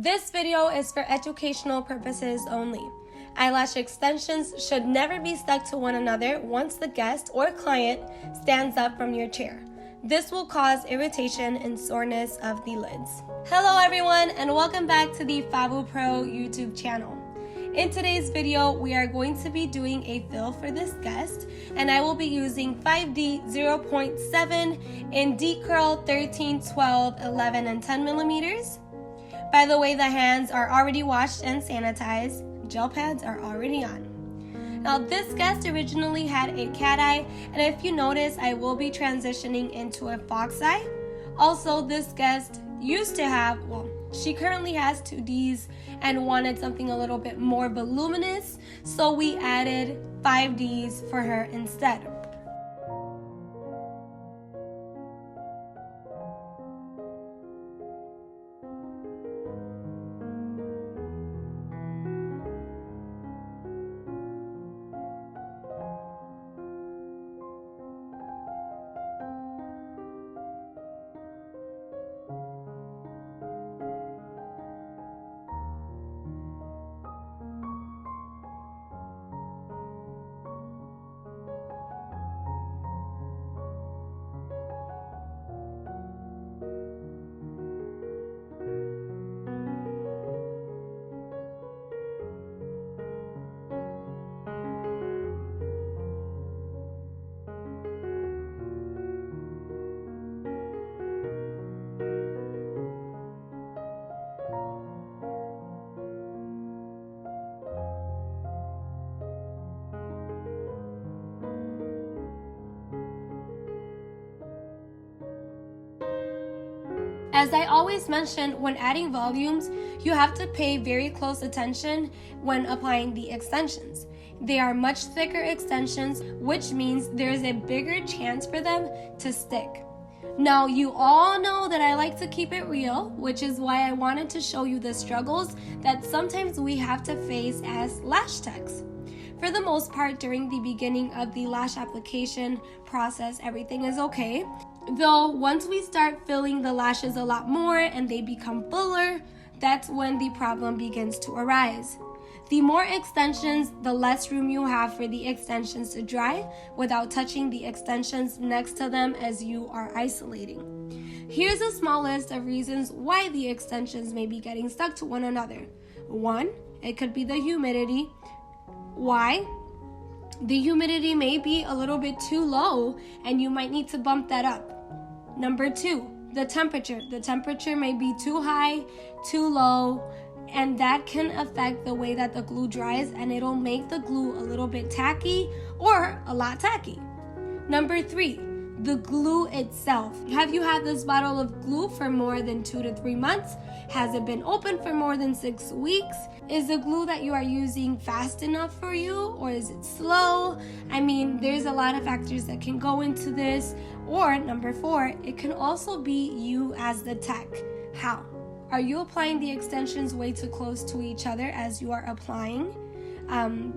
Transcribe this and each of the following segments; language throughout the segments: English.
This video is for educational purposes only. Eyelash extensions should never be stuck to one another once the guest or client stands up from your chair. This will cause irritation and soreness of the lids. Hello everyone, and welcome back to the FabuPRO YouTube channel. In today's video, we are going to be doing a fill for this guest, and I will be using 5D 0.7 in D curl 13, 12, 11, and 10 millimeters. By the way, the hands are already washed and sanitized. Gel pads are already on. Now, this guest originally had a cat eye, and if you notice, I will be transitioning into a fox eye. Also, this guest used to have, she currently has 2Ds and wanted something a little bit more voluminous, so we added 5Ds for her instead. As I always mention, when adding volumes, you have to pay very close attention when applying the extensions. They are much thicker extensions, which means there is a bigger chance for them to stick. Now, you all know that I like to keep it real, which is why I wanted to show you the struggles that sometimes we have to face as lash techs. For the most part, during the beginning of the lash application process, everything is okay. Though once we start filling the lashes a lot more and they become fuller, that's when the problem begins to arise. The more extensions, the less room you have for the extensions to dry without touching the extensions next to them as you are isolating. Here's a small list of reasons why the extensions may be getting stuck to one another. 1, it could be the humidity. Why? The humidity may be a little bit too low and you might need to bump that up. Number 2, the temperature. The temperature may be too high, too low, and that can affect the way that the glue dries, and it'll make the glue a little bit tacky or a lot tacky. Number 3, the glue itself. Have you had this bottle of glue for more than 2 to 3 months? Has it been open for more than 6 weeks? Is the glue that you are using fast enough for you, or is it slow? I mean, there's a lot of factors that can go into this. Or number 4, it can also be you as the tech. How? Are you applying the extensions way too close to each other as you are applying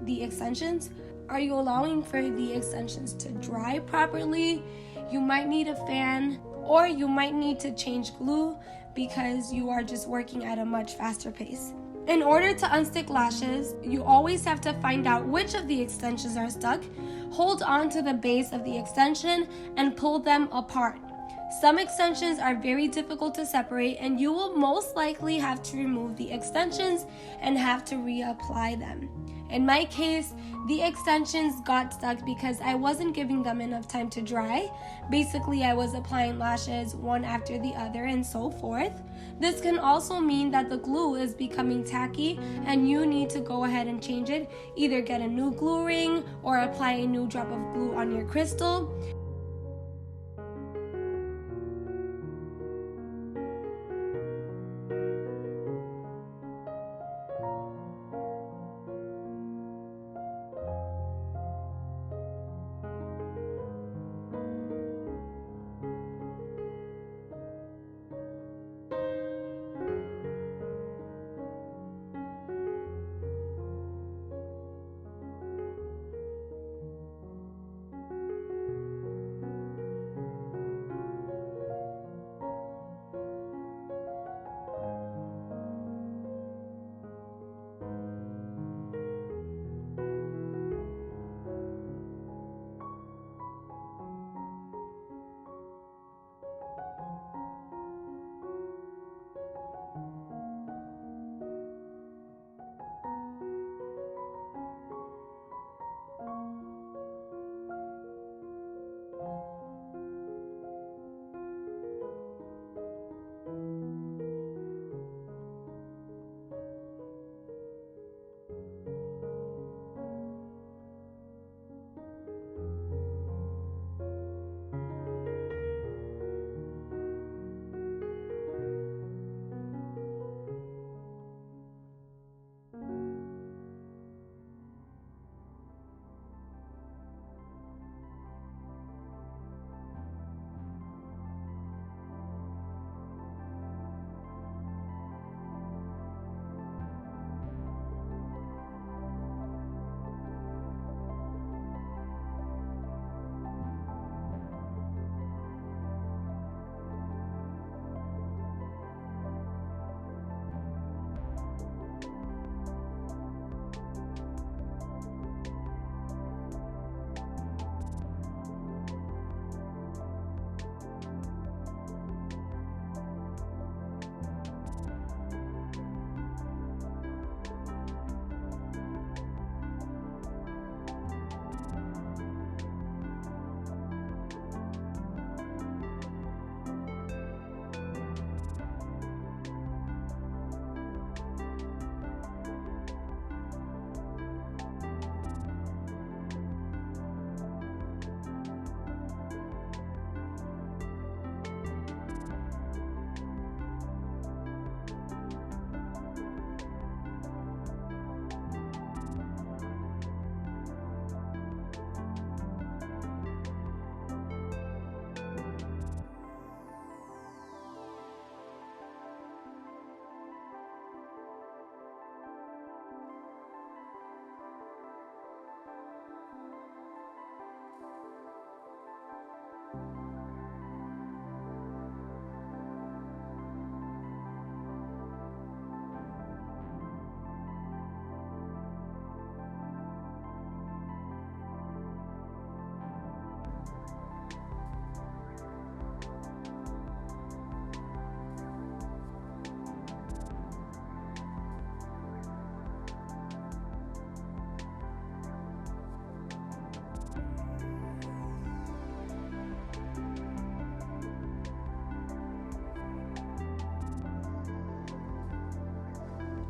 the extensions? Are you allowing for the extensions to dry properly? You might need a fan, or you might need to change glue because you are just working at a much faster pace. In order to unstick lashes, you always have to find out which of the extensions are stuck, hold on to the base of the extension, and pull them apart. Some extensions are very difficult to separate, and you will most likely have to remove the extensions and have to reapply them. In my case, the extensions got stuck because I wasn't giving them enough time to dry. Basically, I was applying lashes one after the other and so forth. This can also mean that the glue is becoming tacky and you need to go ahead and change it. Either get a new glue ring or apply a new drop of glue on your crystal.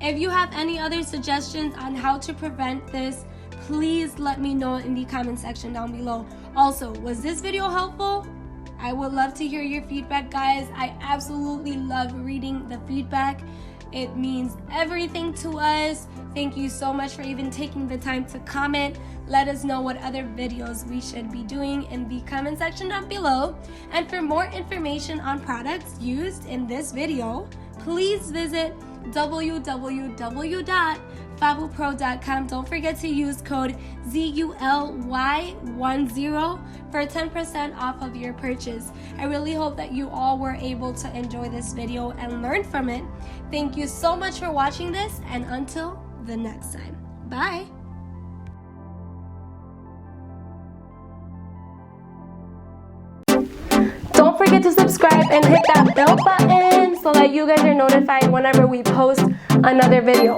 If you have any other suggestions on how to prevent this, please let me know in the comment section down below. Also, was this video helpful? I would love to hear your feedback, guys. I absolutely love reading the feedback. It means everything to us. Thank you so much for even taking the time to comment. Let us know what other videos we should be doing in the comment section down below. And for more information on products used in this video, please visit www.FabuPRO.com. Don't forget to use code ZULY10 for 10% off of your purchase. I really hope that you all were able to enjoy this video and learn from it. Thank you so much for watching this, and until the next time, bye. Don't forget to subscribe and hit that bell button so that you guys are notified whenever we post another video.